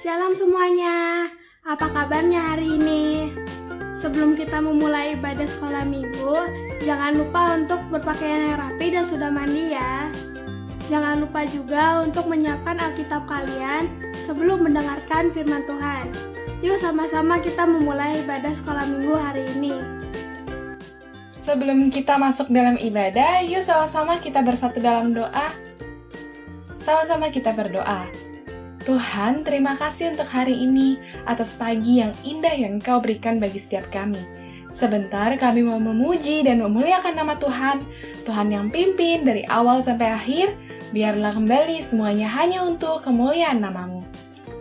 Shalom semuanya, apa kabarnya hari ini? Sebelum kita memulai ibadah sekolah minggu, jangan lupa untuk berpakaian yang rapi dan sudah mandi ya. Jangan lupa juga untuk menyiapkan Alkitab kalian sebelum mendengarkan firman Tuhan. Yuk sama-sama kita memulai ibadah sekolah minggu hari ini. Sebelum kita masuk dalam ibadah, yuk sama-sama kita bersatu dalam doa. Sama-sama kita berdoa. Tuhan, terima kasih untuk hari ini, atas pagi yang indah yang Engkau berikan bagi setiap kami. Sebentar kami mau memuji dan memuliakan nama Tuhan, Tuhan yang pimpin dari awal sampai akhir, biarlah kembali semuanya hanya untuk kemuliaan nama-Mu.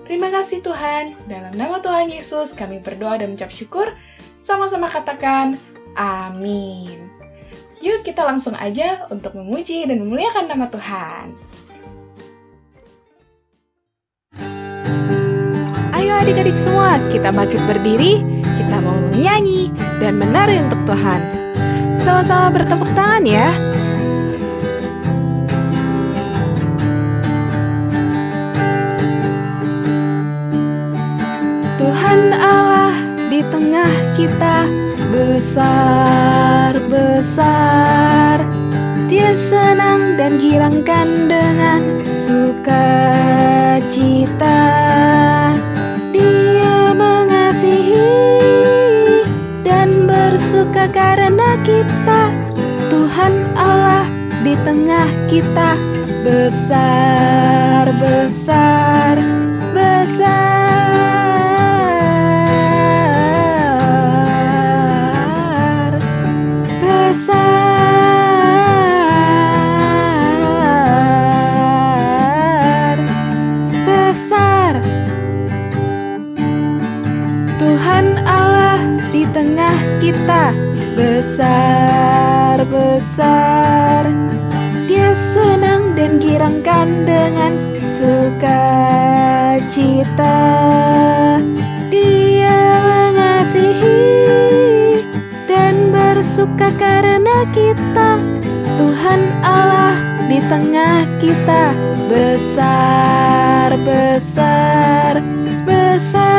Terima kasih Tuhan, dalam nama Tuhan Yesus kami berdoa dan mengucap syukur, sama-sama katakan, amin. Yuk kita langsung aja untuk memuji dan memuliakan nama Tuhan. Ayo adik-adik semua, kita bangkit berdiri, kita mau menyanyi dan menari untuk Tuhan. Sama-sama bertepuk tangan ya. Tuhan Allah di tengah kita, besar-besar. Dia senang dan girangkan dengan sukacita. Dia mengasihi dan bersuka karena kita. Tuhan Allah di tengah kita, besar-besar, besar. Tuhan Allah di tengah kita, besar-besar. Dia senang dan girangkan dengan sukacita. Dia mengasihi dan bersuka karena kita. Tuhan Allah di tengah kita, besar-besar, besar.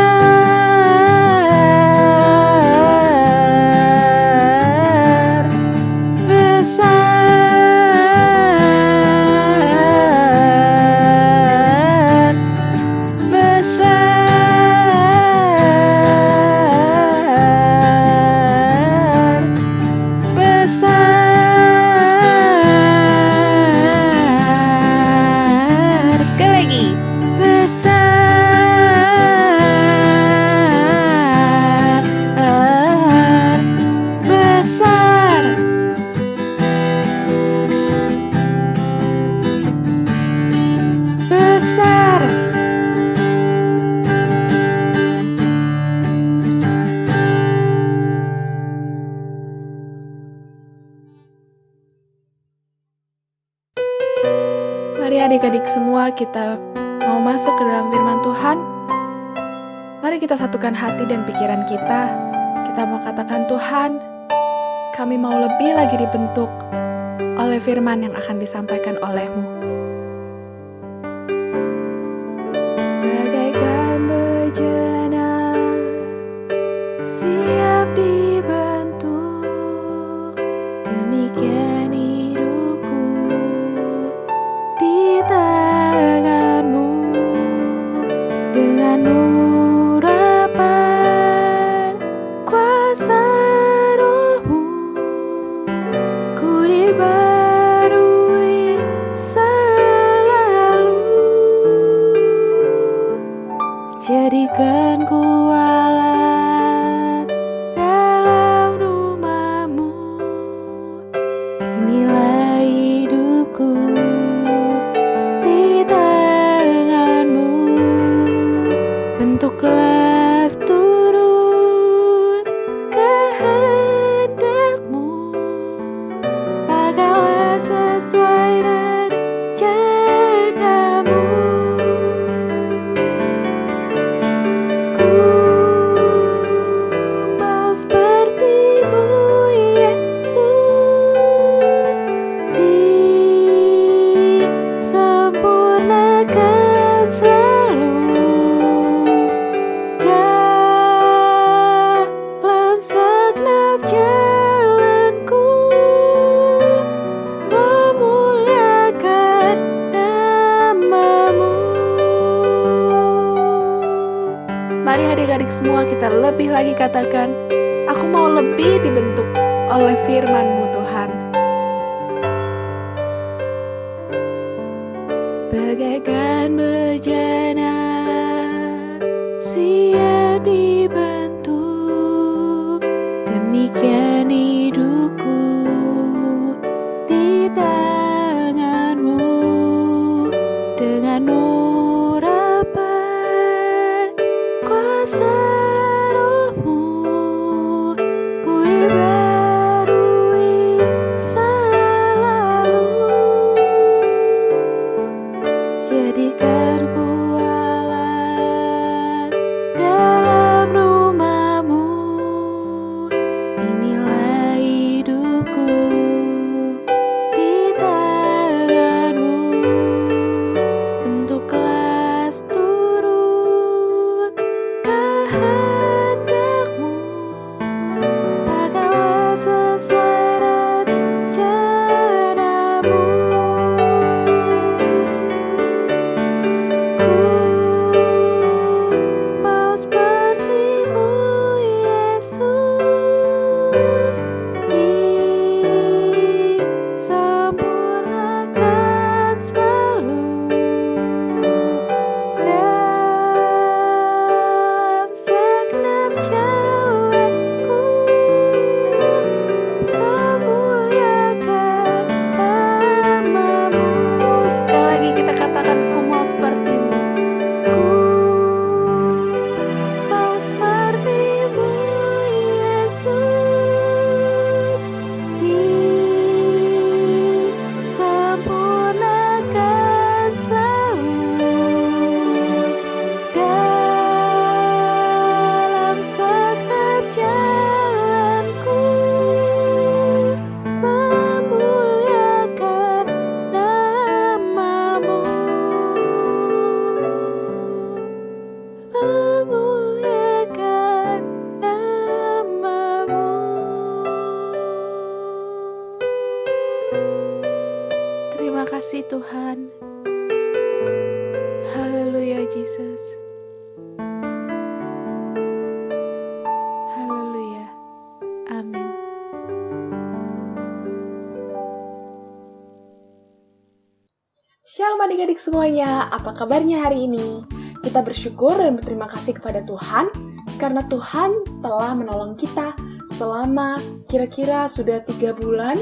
Mari adik-adik semua kita mau masuk ke dalam firman Tuhan. Mari kita satukan hati dan pikiran kita. Kita mau katakan, Tuhan, kami mau lebih lagi dibentuk oleh firman yang akan disampaikan oleh-Mu. Bagaikan bejana siap dibentuk, demikian hidupku di tangan-Mu. Dengan urapan kuasa Roh-Mu, ku dibarui selalu. Jadikan ku alat dalam rumah-Mu. Inilah hidupku di tangan-Mu. Bentuklah turut kehendak-Mu. Pakailah sesuai rencana-Mu. Ku mau seperti-Mu, Yesus, disempurnakan selalu. Mari adik-adik semua kita lebih lagi katakan, aku mau lebih dibentuk oleh firman-Mu Tuhan. Bagaikan bejana siap dibentuk, demikian hidupku di tangan-Mu. Dengan urapan kuasa Roh-Mu, ku dibarui selalu. Jadikan ku alat dalam rumah-Mu, inilah hidupku di tangan-Mu. Bentuklah turut kehendak-Mu, pakailah sesuai rencana-Mu. Ku mau seperti-Mu, Yesus, disempurnakan selalu dalam segenap jalanku, memuliakan nama-Mu. Sekali lagi kita katakan, ku mau seperti-Mu. Ku mau seperti-Mu, Yesus, disempurnakan selalu dalam segenap jalanku, memuliakan nama-Mu, memuliakan nama-Mu. Terima kasih Tuhan. Haleluya Jesus. Haleluya. Amin. Shalom adik-adik semuanya, apa kabarnya hari ini? Kita bersyukur dan berterima kasih kepada Tuhan karena Tuhan telah menolong kita selama kira-kira sudah 3 bulan.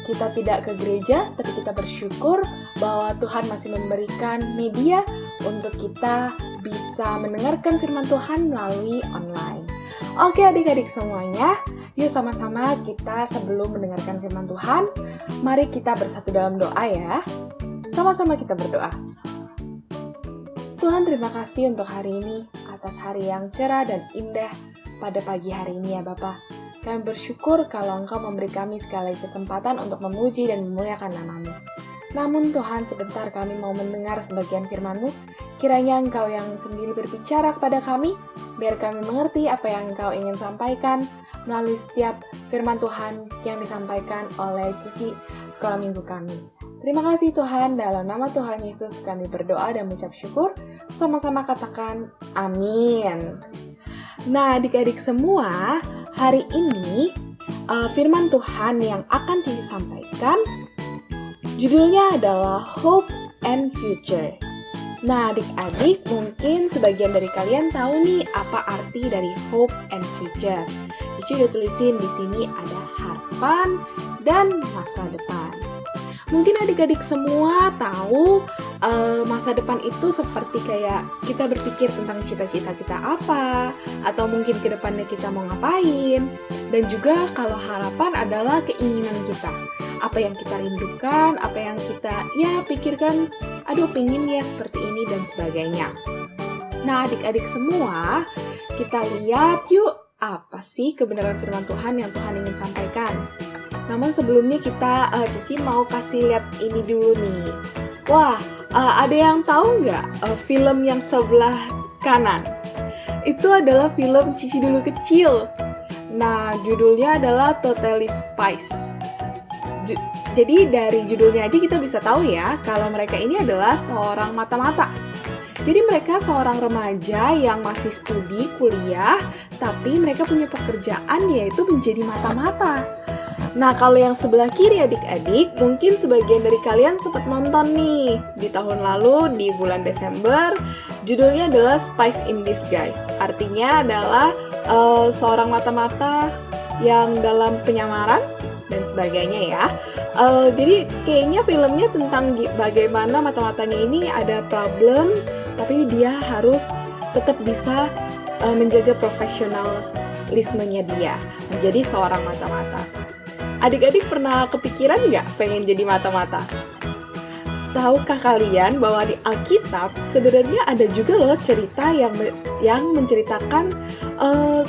Kita tidak ke gereja, tapi kita bersyukur bahwa Tuhan masih memberikan media untuk kita bisa mendengarkan firman Tuhan melalui online. Oke adik-adik semuanya, yuk sama-sama kita sebelum mendengarkan firman Tuhan, mari kita bersatu dalam doa ya. Sama-sama kita berdoa. Tuhan, terima kasih untuk hari ini, atas hari yang cerah dan indah pada pagi hari ini ya Bapa. Kami bersyukur kalau Engkau memberi kami sekali kesempatan untuk memuji dan memuliakan nama-Mu. Namun Tuhan, sebentar kami mau mendengar sebagian firman-Mu. Kiranya Engkau yang sendiri berbicara kepada kami, biar kami mengerti apa yang Engkau ingin sampaikan melalui setiap firman Tuhan yang disampaikan oleh Cici sekolah minggu kami. Terima kasih Tuhan, dalam nama Tuhan Yesus kami berdoa dan mengucap syukur. Sama-sama katakan amin. Nah adik-adik semua, hari ini firman Tuhan yang akan Cici sampaikan judulnya adalah Hope and Future. Nah adik-adik, mungkin sebagian dari kalian tahu nih apa arti dari Hope and Future. Cici udah tulisin di sini ada harapan dan masa depan. Mungkin adik-adik semua tahu masa depan itu seperti kayak kita berpikir tentang cita-cita kita apa, atau mungkin ke depannya kita mau ngapain. Dan juga kalau harapan adalah keinginan kita, apa yang kita rindukan, apa yang kita pikirkan, aduh pengen ya seperti ini dan sebagainya. Nah adik-adik semua, kita lihat yuk apa sih kebenaran firman Tuhan yang Tuhan ingin sampaikan. Namun sebelumnya kita, Cici mau kasih lihat ini dulu nih. Wah, ada yang tahu nggak film yang sebelah kanan? Itu adalah film Cici dulu kecil. Nah, judulnya adalah Totally Spies. Jadi dari judulnya aja kita bisa tahu ya, kalau mereka ini adalah seorang mata-mata. Jadi mereka seorang remaja yang masih studi, kuliah, tapi mereka punya pekerjaan yaitu menjadi mata-mata. Nah, kalau yang sebelah kiri adik-adik, mungkin sebagian dari kalian sempat nonton nih di tahun lalu di bulan Desember. Judulnya adalah Spies in Disguise. Artinya adalah seorang mata-mata yang dalam penyamaran dan sebagainya ya. Jadi kayaknya filmnya tentang bagaimana mata-matanya ini ada problem, tapi dia harus tetap bisa menjaga profesionalismenya dia menjadi seorang mata-mata. Adik-adik pernah kepikiran nggak pengen jadi mata-mata? Tahukah kalian bahwa di Alkitab sebenarnya ada juga loh cerita yang menceritakan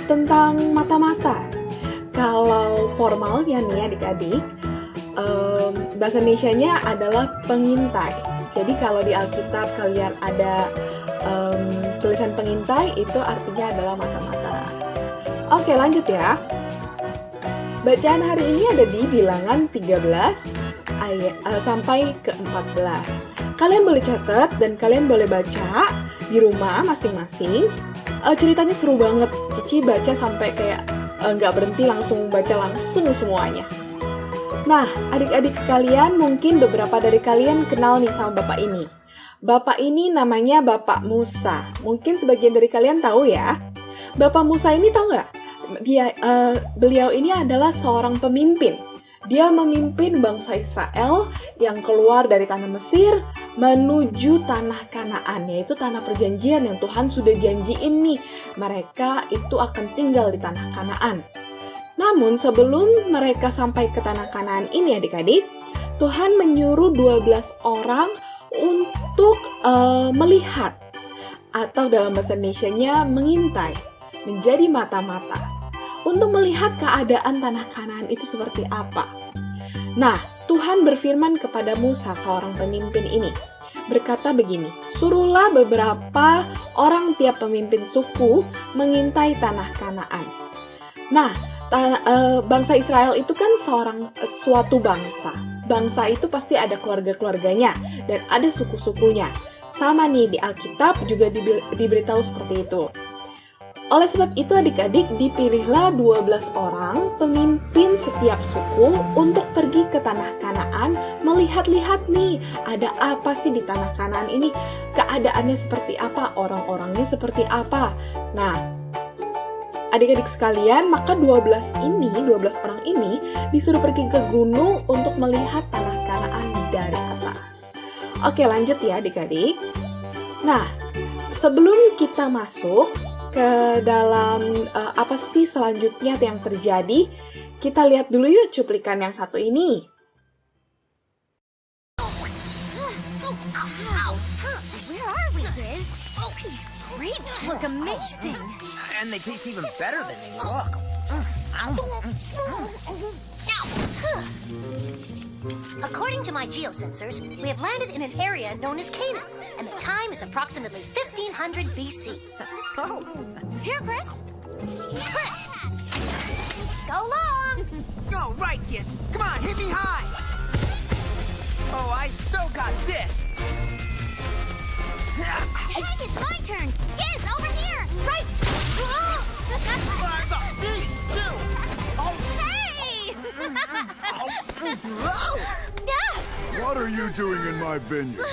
tentang mata-mata. Kalau formalnya nih adik-adik, bahasa Indonesianya adalah pengintai. Jadi kalau di Alkitab kalian ada tulisan pengintai, itu artinya adalah mata-mata. Oke, lanjut ya. Bacaan hari ini ada di Bilangan 13 sampai ke 14. Kalian boleh catat dan kalian boleh baca di rumah masing-masing. Ceritanya seru banget. Cici baca sampai kayak nggak berhenti, langsung baca langsung semuanya. Nah, adik-adik sekalian, mungkin beberapa dari kalian kenal nih sama bapak ini. Bapak ini namanya Bapak Musa. Mungkin sebagian dari kalian tahu ya. Bapak Musa ini tahu nggak? Beliau ini adalah seorang pemimpin. Dia memimpin bangsa Israel yang keluar dari tanah Mesir menuju tanah Kanaan, yaitu tanah perjanjian yang Tuhan sudah janjiin nih. Mereka itu akan tinggal di tanah Kanaan. Namun sebelum mereka sampai ke tanah Kanaan ini adik-adik, Tuhan menyuruh 12 orang untuk melihat, atau dalam bahasa Indonesianya mengintai, menjadi mata-mata, untuk melihat keadaan tanah Kanaan itu seperti apa. Nah, Tuhan berfirman kepada Musa, seorang pemimpin ini, berkata begini, suruhlah beberapa orang tiap pemimpin suku mengintai tanah Kanaan. Nah, bangsa Israel itu kan suatu bangsa. Bangsa itu pasti ada keluarga-keluarganya dan ada suku-sukunya. Sama nih di Alkitab juga diberitahu seperti itu. Oleh sebab itu adik-adik dipilihlah 12 orang pemimpin setiap suku untuk pergi ke tanah Kanaan, melihat-lihat nih ada apa sih di tanah Kanaan ini, keadaannya seperti apa, orang-orangnya seperti apa. Nah, adik-adik sekalian, maka 12 orang ini disuruh pergi ke gunung untuk melihat tanah Kanaan dari atas. Oke, lanjut ya adik-adik. Nah, sebelum kita masuk ke dalam apa sih selanjutnya yang terjadi, kita lihat dulu yuk cuplikan yang satu ini. Where are we, Liz? These grapes look amazing. And they taste even better than they look. According to my geosensors, we have landed in an area known as Canaan, and the time is approximately 1500 BC. Oh, Here, Chris. Chris! Go long! oh, right, Giz. Come on, hit me high. Oh, I so got this. Hey, it's my turn. Giz, over here. Right. These two. Oh, Hey! What are you doing in my vineyard?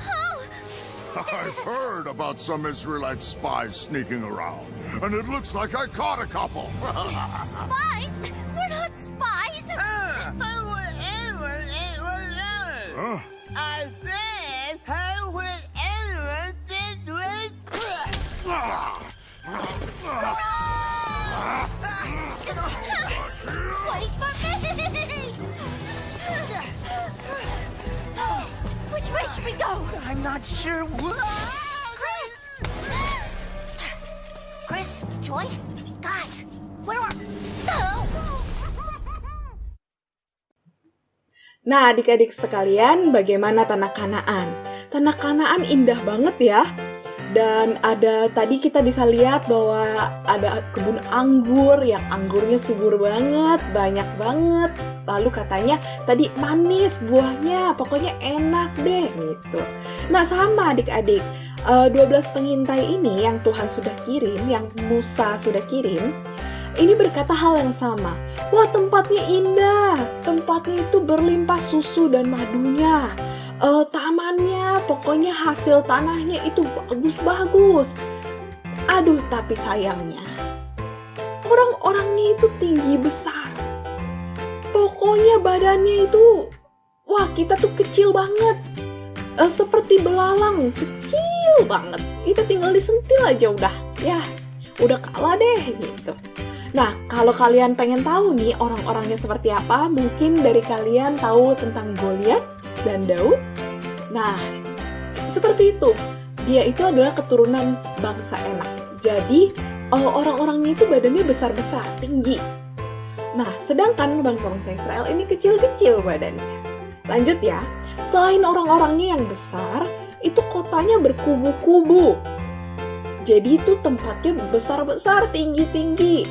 Oh, I've heard about some Israelite spies sneaking around, and it looks like I caught a couple. spies? We're not spies. Huh? I said, how would anyone think with... Wait for me! Which way should we go? I'm not sure. Chris! Chris, Joy, guys, where are... Nah, adik-adik sekalian, bagaimana tanah Kanaan? Tanah Kanaan indah banget ya. Dan tadi kita bisa lihat bahwa ada kebun anggur yang anggurnya subur banget, banyak banget. Lalu katanya tadi manis buahnya, pokoknya enak deh gitu. Nah, sama adik-adik. 12 pengintai ini yang Tuhan sudah kirim, yang Musa sudah kirim, ini berkata hal yang sama. Wah, tempatnya indah, tempatnya itu berlimpah susu dan madunya. Tamannya, pokoknya hasil tanahnya itu bagus-bagus. Aduh, tapi sayangnya, orang-orangnya itu tinggi besar. Pokoknya badannya itu, wah, kita tuh kecil banget. Seperti belalang, kecil banget. Kita tinggal disentil aja udah kalah deh gitu. Nah, kalau kalian pengen tahu nih orang-orangnya seperti apa, mungkin dari kalian tahu tentang Goliat dan Daud. Nah, seperti itu. Dia itu adalah keturunan bangsa Enak. Jadi, orang-orangnya itu badannya besar-besar, tinggi. Nah, sedangkan bangsa-bangsa Israel ini kecil-kecil badannya. Lanjut ya. Selain orang-orangnya yang besar, itu kotanya berkubu-kubu. Jadi itu tempatnya besar-besar, tinggi-tinggi.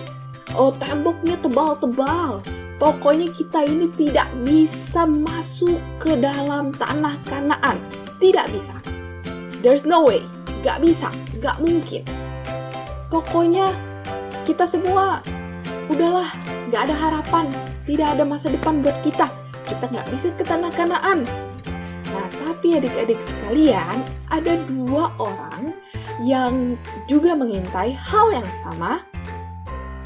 Temboknya tebal-tebal. Pokoknya kita ini tidak bisa masuk ke dalam tanah Kanaan. Tidak bisa. There's no way. Gak bisa. Gak mungkin. Pokoknya kita semua udahlah, gak ada harapan. Tidak ada masa depan buat kita. Kita gak bisa ke tanah Kanaan. Nah, tapi adik-adik sekalian, ada 2 orang yang juga mengintai hal yang sama.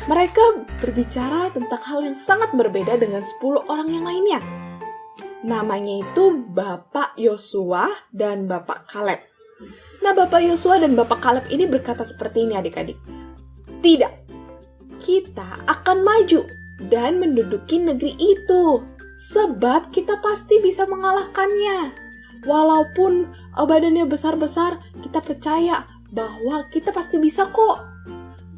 Mereka berbicara tentang hal yang sangat berbeda dengan 10 orang yang lainnya. Namanya itu Bapak Yosua dan Bapak Kaleb. Nah, Bapak Yosua dan Bapak Kaleb ini berkata seperti ini adik-adik. Tidak, kita akan maju dan menduduki negeri itu. Sebab kita pasti bisa mengalahkannya. Walaupun badannya besar-besar, kita percaya bahwa kita pasti bisa kok.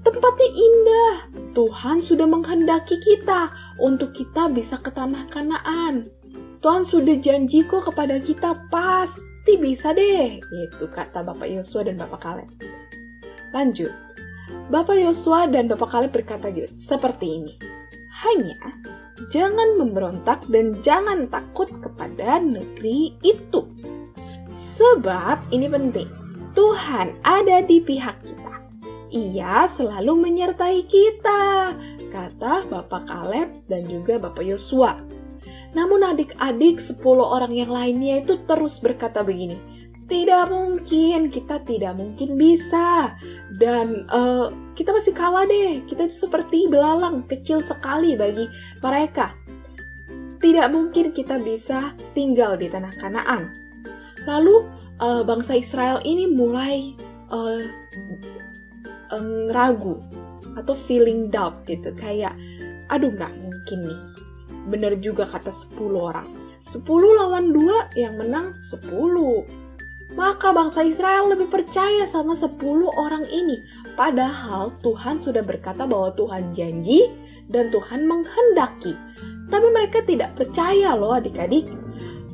Tempatnya indah. Tuhan sudah menghendaki kita untuk kita bisa ke tanah Kanaan. Tuhan sudah janji kok kepada kita, pasti bisa deh. Itu kata Bapak Yosua dan Bapak Kaleb. Lanjut. Bapak Yosua dan Bapak Kaleb berkata seperti ini. Hanya jangan memberontak dan jangan takut kepada negeri itu. Sebab ini penting, Tuhan ada di pihak kita. Ia selalu menyertai kita, kata Bapak Kaleb dan juga Bapak Yosua. Namun adik-adik 10 orang yang lainnya itu terus berkata begini, tidak mungkin, kita tidak mungkin bisa. Dan kita masih kalah deh, kita itu seperti belalang, kecil sekali bagi mereka. Tidak mungkin kita bisa tinggal di tanah Kanaan. Lalu bangsa Israel ini mulai ragu atau feeling doubt gitu, kayak aduh nggak mungkin nih. Bener juga kata 10 orang. 10 lawan 2 yang menang 10. Maka bangsa Israel lebih percaya sama 10 orang ini. Padahal Tuhan sudah berkata bahwa Tuhan janji dan Tuhan menghendaki. Tapi mereka tidak percaya loh adik-adik.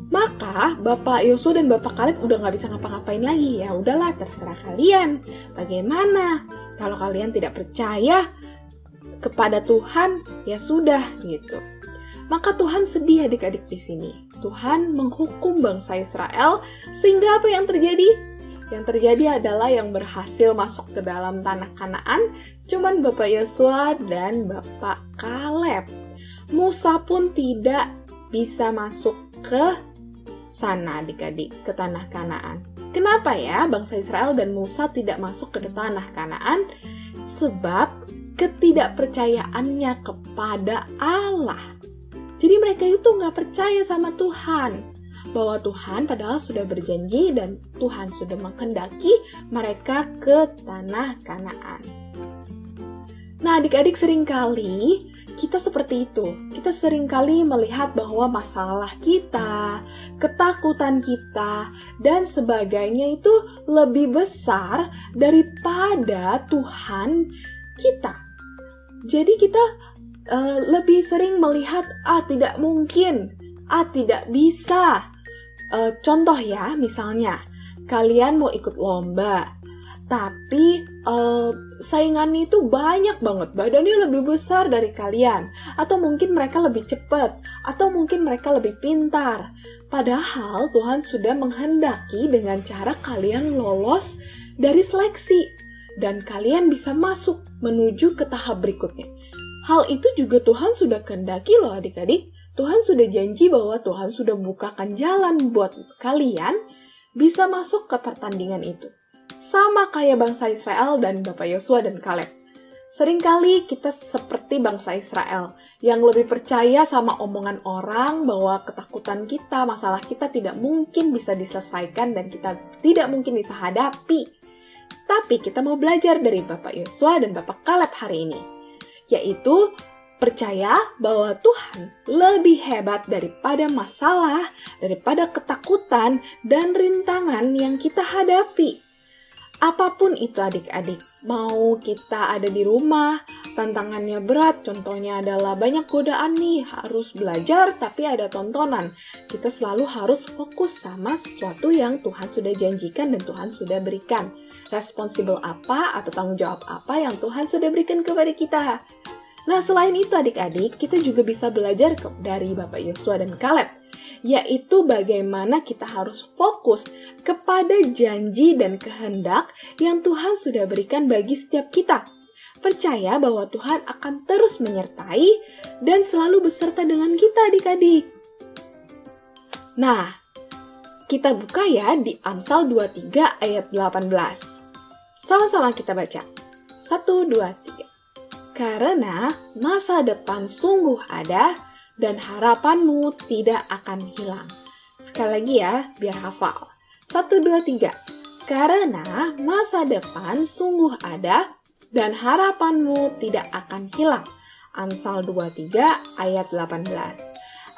Maka Bapak Yosua dan Bapak Kaleb udah gak bisa ngapa-ngapain lagi. Ya udahlah, terserah kalian. Bagaimana? Kalau kalian tidak percaya kepada Tuhan, ya sudah gitu. Maka Tuhan sedih adik-adik di sini. Tuhan menghukum bangsa Israel sehingga apa yang terjadi? Yang terjadi adalah yang berhasil masuk ke dalam tanah Kanaan cuman Bapak Yosua dan Bapak Kaleb. Musa pun tidak bisa masuk ke sana adik-adik, ke tanah Kanaan. Kenapa ya bangsa Israel dan Musa tidak masuk ke tanah Kanaan? Sebab ketidakpercayaannya kepada Allah. Jadi mereka itu nggak percaya sama Tuhan. Bahwa Tuhan padahal sudah berjanji dan Tuhan sudah menghendaki mereka ke tanah Kanaan. Nah adik-adik, seringkali kita seperti itu. Kita seringkali melihat bahwa masalah kita, ketakutan kita, dan sebagainya itu lebih besar daripada Tuhan kita. Jadi kita lebih sering melihat, tidak mungkin, tidak bisa. Contoh ya, misalnya, kalian mau ikut lomba, Tapi saingannya itu banyak banget, badannya lebih besar dari kalian, atau mungkin mereka lebih cepat, atau mungkin mereka lebih pintar. Padahal Tuhan sudah menghendaki dengan cara kalian lolos dari seleksi, dan kalian bisa masuk menuju ke tahap berikutnya. Hal itu juga Tuhan sudah kehendaki loh adik-adik. Tuhan sudah janji bahwa Tuhan sudah bukakan jalan buat kalian bisa masuk ke pertandingan itu. Sama kayak bangsa Israel dan Bapak Yosua dan Kaleb. Seringkali kita seperti bangsa Israel yang lebih percaya sama omongan orang bahwa ketakutan kita, masalah kita tidak mungkin bisa diselesaikan dan kita tidak mungkin bisa hadapi. Tapi kita mau belajar dari Bapak Yosua dan Bapak Kaleb hari ini, yaitu percaya bahwa Tuhan lebih hebat daripada masalah, daripada ketakutan dan rintangan yang kita hadapi. Apapun itu adik-adik, mau kita ada di rumah, tantangannya berat, contohnya adalah banyak godaan nih, harus belajar tapi ada tontonan. Kita selalu harus fokus sama sesuatu yang Tuhan sudah janjikan dan Tuhan sudah berikan. Responsible apa atau tanggung jawab apa yang Tuhan sudah berikan kepada kita. Nah, selain itu adik-adik, kita juga bisa belajar dari Bapak Yosua dan Kaleb, yaitu bagaimana kita harus fokus kepada janji dan kehendak yang Tuhan sudah berikan bagi setiap kita. Percaya bahwa Tuhan akan terus menyertai dan selalu beserta dengan kita adik-adik. Nah, kita buka ya di Amsal 23 ayat 18. Sama-sama kita baca. 1, 2, 3. Karena masa depan sungguh ada dan harapanmu tidak akan hilang. Sekali lagi ya, biar hafal. 1, 2, 3. Karena masa depan sungguh ada dan harapanmu tidak akan hilang. Amsal 23 ayat 18.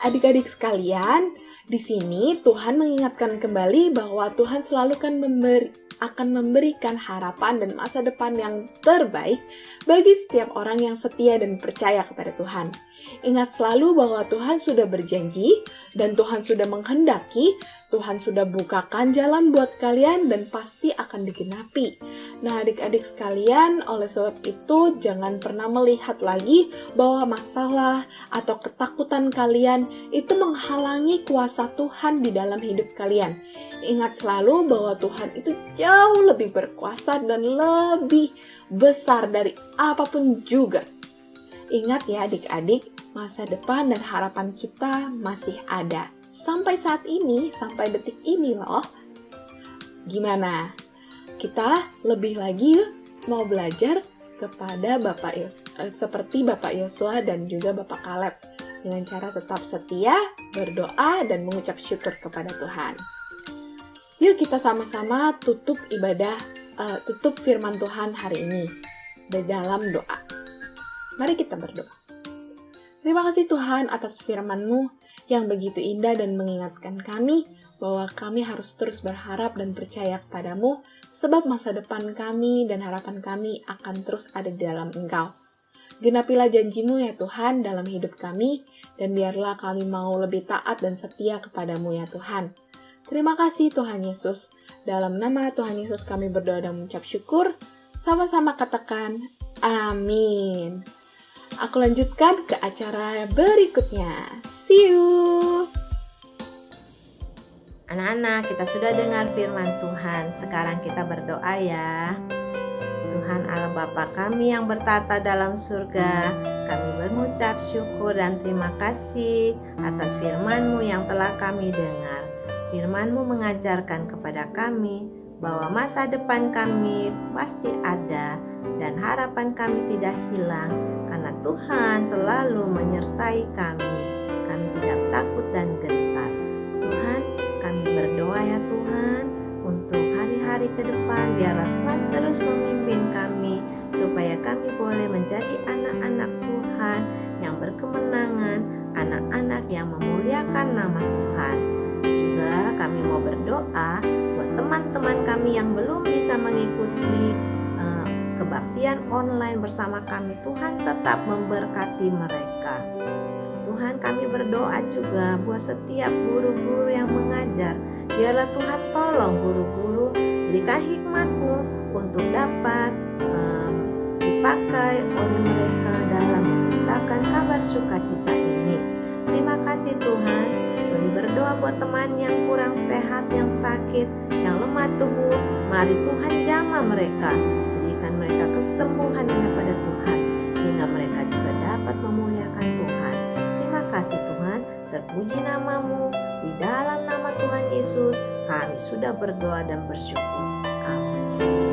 Adik-adik sekalian, di sini Tuhan mengingatkan kembali bahwa Tuhan selalu akan memberikan harapan dan masa depan yang terbaik bagi setiap orang yang setia dan percaya kepada Tuhan. Ingat selalu bahwa Tuhan sudah berjanji dan Tuhan sudah menghendaki, Tuhan sudah bukakan jalan buat kalian dan pasti akan digenapi. Nah, adik-adik sekalian, oleh sebab itu jangan pernah melihat lagi bahwa masalah atau ketakutan kalian itu menghalangi kuasa Tuhan di dalam hidup kalian. Ingat selalu bahwa Tuhan itu jauh lebih berkuasa dan lebih besar dari apapun juga. Ingat ya adik-adik, masa depan dan harapan kita masih ada. Sampai saat ini, sampai detik ini loh. Gimana? Kita lebih lagi mau belajar kepada seperti Bapak Yosua dan juga Bapak Kaleb. Dengan cara tetap setia, berdoa, dan mengucap syukur kepada Tuhan. Yuk kita sama-sama tutup firman Tuhan hari ini di dalam doa. Mari kita berdoa. Terima kasih Tuhan atas firman-Mu yang begitu indah dan mengingatkan kami bahwa kami harus terus berharap dan percaya kepadamu sebab masa depan kami dan harapan kami akan terus ada di dalam Engkau. Genapilah janji-Mu ya Tuhan dalam hidup kami dan biarlah kami mau lebih taat dan setia kepadamu ya Tuhan. Terima kasih Tuhan Yesus. Dalam nama Tuhan Yesus kami berdoa dan mengucap syukur. Sama-sama katakan amin. Aku lanjutkan ke acara berikutnya. See you! Anak-anak, kita sudah dengar firman Tuhan. Sekarang kita berdoa ya. Tuhan Allah Bapa kami yang bertata dalam surga, kami mengucap syukur dan terima kasih atas firman-Mu yang telah kami dengar. Firman-Mu mengajarkan kepada kami bahwa masa depan kami pasti ada dan harapan kami tidak hilang karena Tuhan selalu menyertai kami. Kami tidak takut dan gentar. Tuhan, kami berdoa ya Tuhan untuk hari-hari ke depan biarlah Tuhan terus memimpin kami supaya kami boleh menjadi anak-anak Tuhan yang berkemenangan, anak-anak yang memuliakan nama Tuhan. Juga kami mau berdoa buat teman-teman kami yang belum bisa mengikuti kebaktian online bersama kami. Tuhan tetap memberkati mereka. Tuhan, kami berdoa juga buat setiap guru-guru yang mengajar. Biarlah Tuhan tolong guru-guru, berikan hikmat-Mu untuk dapat dipakai oleh mereka dalam memberitakan kabar sukacita ini. Terima kasih Tuhan. Kami berdoa buat teman yang kurang sehat, yang sakit, yang lemah tubuh. Mari Tuhan jamah mereka. Berikan mereka kesembuhan daripada Tuhan, sehingga mereka juga dapat memuliakan Tuhan. Terima kasih Tuhan. Terpuji namamu. Di dalam nama Tuhan Yesus, kami sudah berdoa dan bersyukur. Amin.